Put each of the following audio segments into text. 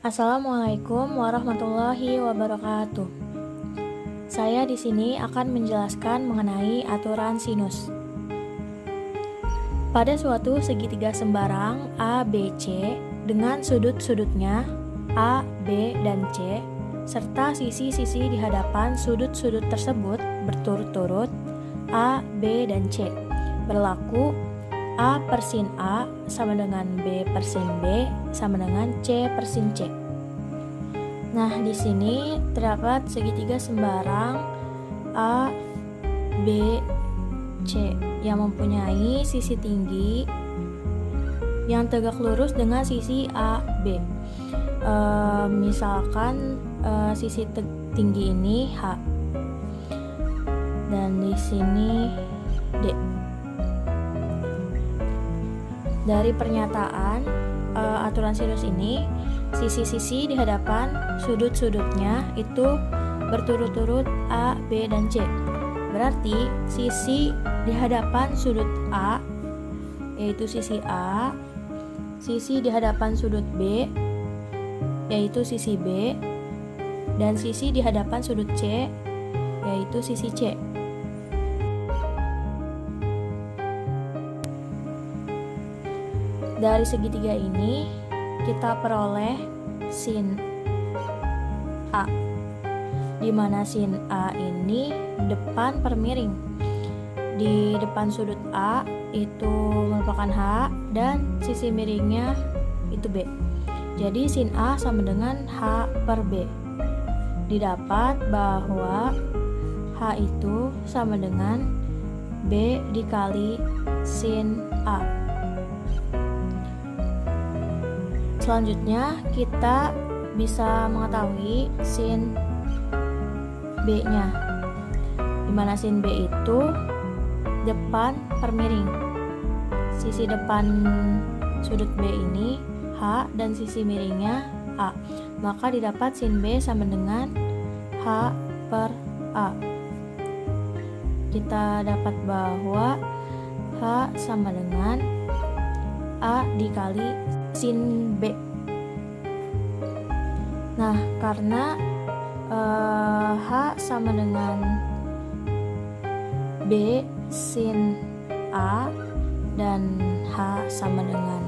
Assalamualaikum warahmatullahi wabarakatuh. Saya di sini akan menjelaskan mengenai aturan sinus. Pada suatu segitiga sembarang ABC dengan sudut-sudutnya A, B, dan C serta sisi-sisi di hadapan sudut-sudut tersebut berturut-turut A, B, dan C berlaku A per sin A sama dengan B per sin B sama dengan C per sin C. Nah, di sini terdapat segitiga sembarang A, B, C yang mempunyai sisi tinggi yang tegak lurus dengan sisi A, B. Misalkan sisi tinggi ini H dan di sini D. Dari pernyataan aturan sinus ini, sisi-sisi di hadapan sudut-sudutnya itu berturut-turut A, B, dan C. Berarti sisi di hadapan sudut A yaitu sisi A, sisi di hadapan sudut B yaitu sisi B, dan sisi di hadapan sudut C yaitu sisi C. Dari segitiga ini kita peroleh sin A, di mana sin A ini depan per miring. Di depan sudut A itu merupakan H dan sisi miringnya itu B. Jadi sin A sama dengan H per B. Didapat bahwa H itu sama dengan B dikali sin A. Selanjutnya kita bisa mengetahui sin B-nya, dimana sin B itu depan per miring. Sisi depan sudut B ini H dan sisi miringnya A, maka didapat sin B sama dengan H per A. Kita dapat bahwa H sama dengan A dikali sin B. Nah, karena H sama dengan B sin A dan H sama dengan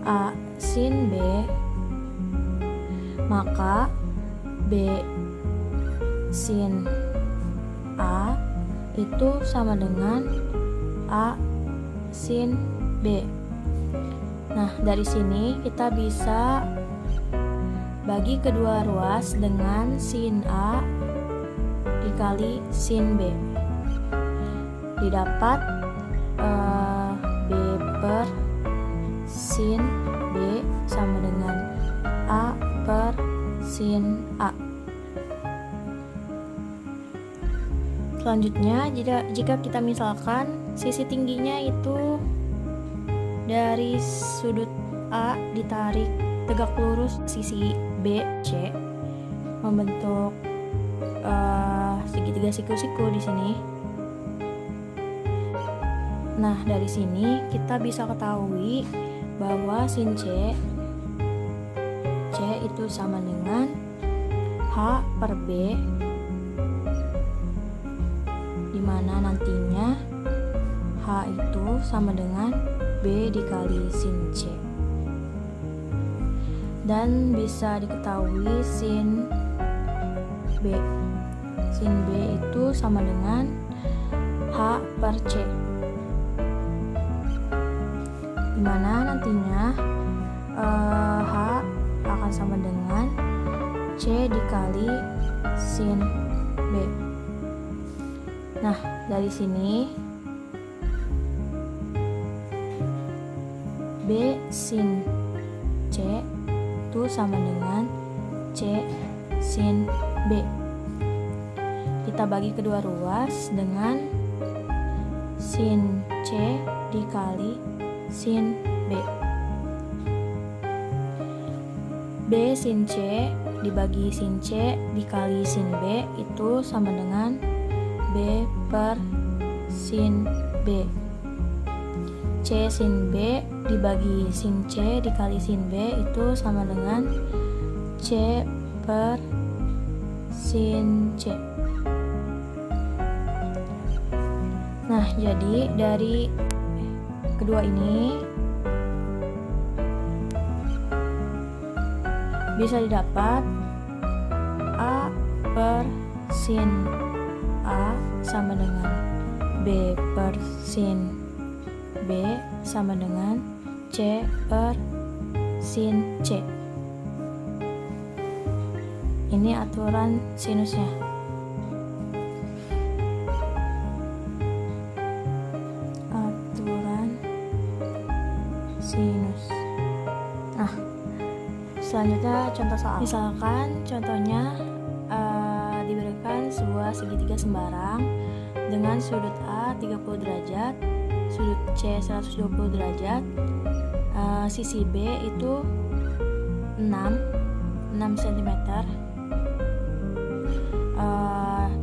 A sin B, maka B sin A itu sama dengan A sin B. Nah, dari sini kita bisa bagi kedua ruas dengan sin A dikali sin B. Didapat B per sin B sama dengan A per sin A. Selanjutnya, jika kita misalkan sisi tingginya itu dari sudut A ditarik tegak lurus sisi B, C, membentuk segitiga siku-siku di sini. Nah, dari sini kita bisa ketahui bahwa sin C itu sama dengan H per B, di mana nantinya H itu sama dengan B dikali sin C. Dan bisa diketahui sin B. Sin B itu sama dengan H per C, di mana nantinya H akan sama dengan C dikali sin B. Nah, dari sini B sin C itu sama dengan C sin B. Kita bagi kedua ruas dengan sin C dikali sin B. B sin C dibagi sin C dikali sin B itu sama dengan B per sin B. C sin B dibagi sin C dikali sin B itu sama dengan C per sin C. Nah, jadi dari kedua ini bisa didapat A per sin A sama dengan B per sin B sama dengan C per sin C. Ini aturan sinusnya. Aturan sinus. Nah, selanjutnya contoh soal. Misalkan contohnya diberikan sebuah segitiga sembarang dengan sudut A 30 derajat, sudut C 120 derajat, sisi B itu 6 cm,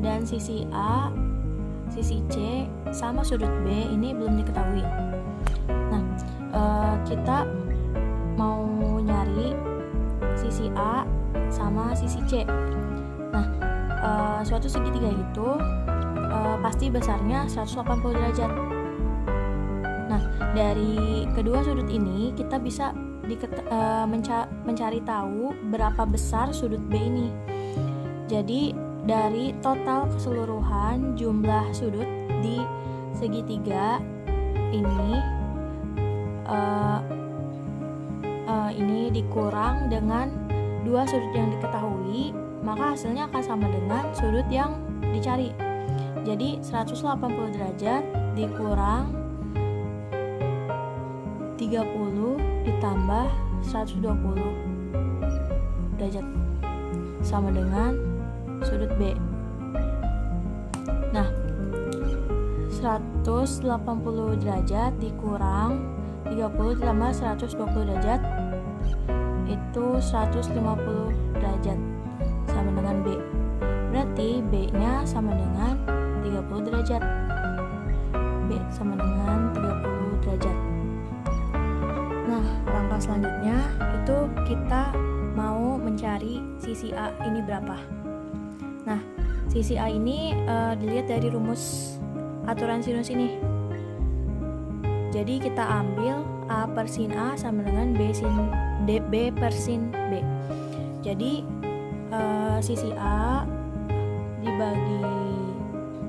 dan sisi A, sisi C sama sudut B ini belum diketahui. Nah, kita mau nyari sisi A sama sisi C. Nah, suatu segitiga itu pasti besarnya 180 derajat. Nah, dari kedua sudut ini kita bisa mencari tahu berapa besar sudut B ini. Jadi dari total keseluruhan jumlah sudut di segitiga ini dikurang dengan dua sudut yang diketahui, maka hasilnya akan sama dengan sudut yang dicari. Jadi 180 derajat dikurang 30 ditambah 120 derajat sama dengan sudut B. Nah, 180 derajat dikurang 30 ditambah 120 derajat itu 150 derajat sama dengan B. Berarti B-nya sama dengan 30 derajat. B sama dengan 30 derajat. Nah, langkah selanjutnya itu kita mau mencari sisi A ini berapa. Nah, sisi A ini dilihat dari rumus aturan sinus ini. Jadi kita ambil A per sin A sama dengan B per sin B. Jadi sisi A dibagi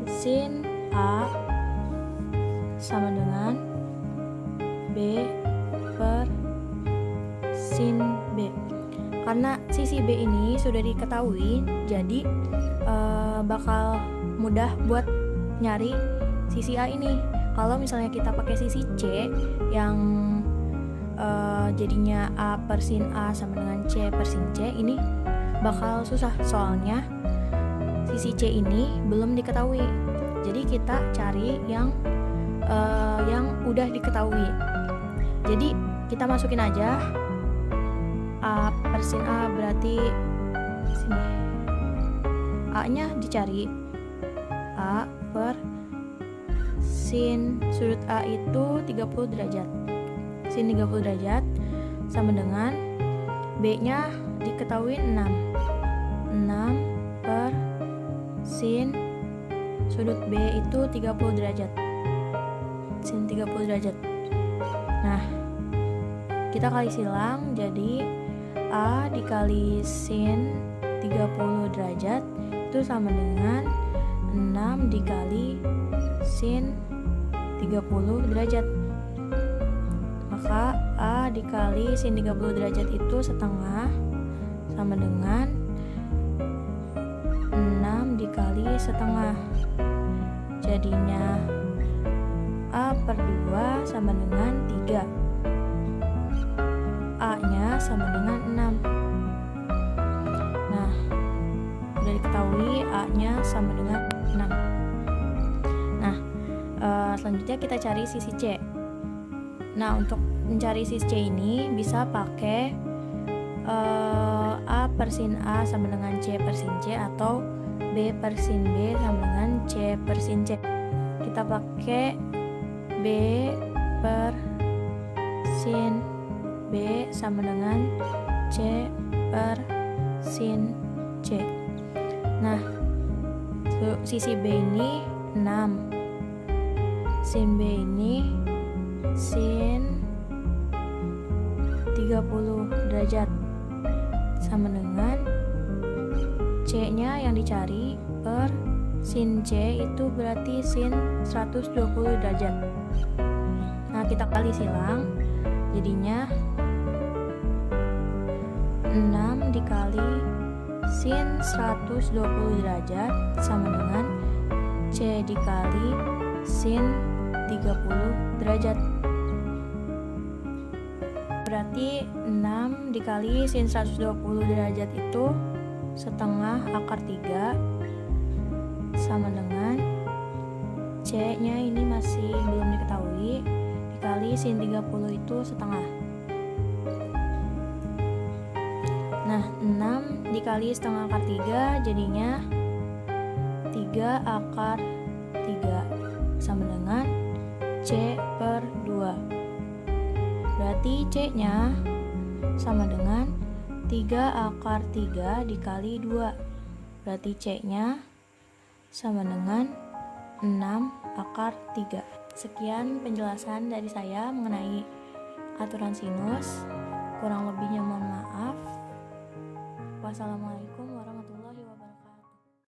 sin A sama dengan B per sin B. Karena sisi B ini sudah diketahui, jadi bakal mudah buat nyari sisi A ini. Kalau misalnya kita pakai sisi C yang jadinya A per sin A sama dengan C per sin C, ini bakal susah soalnya sisi C ini belum diketahui. Jadi kita cari yang udah diketahui. Jadi kita masukin aja A per sin A, berarti sini A-nya dicari, A per sin sudut A itu 30 derajat. Sin 30 derajat sama dengan B-nya diketahui 6 per sin sudut B itu 30 derajat. Sin 30 derajat. Nah, kita kali silang, jadi A dikali sin 30 derajat itu sama dengan 6 dikali sin 30 derajat. Maka A dikali sin 30 derajat itu setengah sama dengan 6 dikali setengah. Jadinya A per 2 sama dengan 3. A-nya sama dengan 6. Nah, udah diketahui A-nya sama dengan 6. Nah, selanjutnya kita cari sisi C. Nah, untuk mencari sisi C ini bisa pakai A per sin A sama dengan C per sin C, atau B per sin B sama dengan C per sin C. Kita pakai B per sin B sama dengan C per sin C. Nah, sisi B ini 6, sin B ini sin 30 derajat sama dengan C nya yang dicari per sin C itu berarti sin 120 derajat. Nah, kita kali silang, jadinya 6 dikali sin 120 derajat sama dengan C dikali sin 30 derajat. Berarti 6 dikali sin 120 derajat itu setengah akar 3 sama dengan C nya ini masih belum diketahui, dikali sin 30 itu setengah. Nah, 6 dikali setengah akar 3 jadinya 3 akar 3 sama dengan C per 2. Berarti C nya sama dengan 3 akar 3 dikali 2. Berarti C nya sama dengan 6 akar 3. Sekian penjelasan dari saya mengenai aturan sinus. Kurang lebihnya mohon maaf. Wassalamualaikum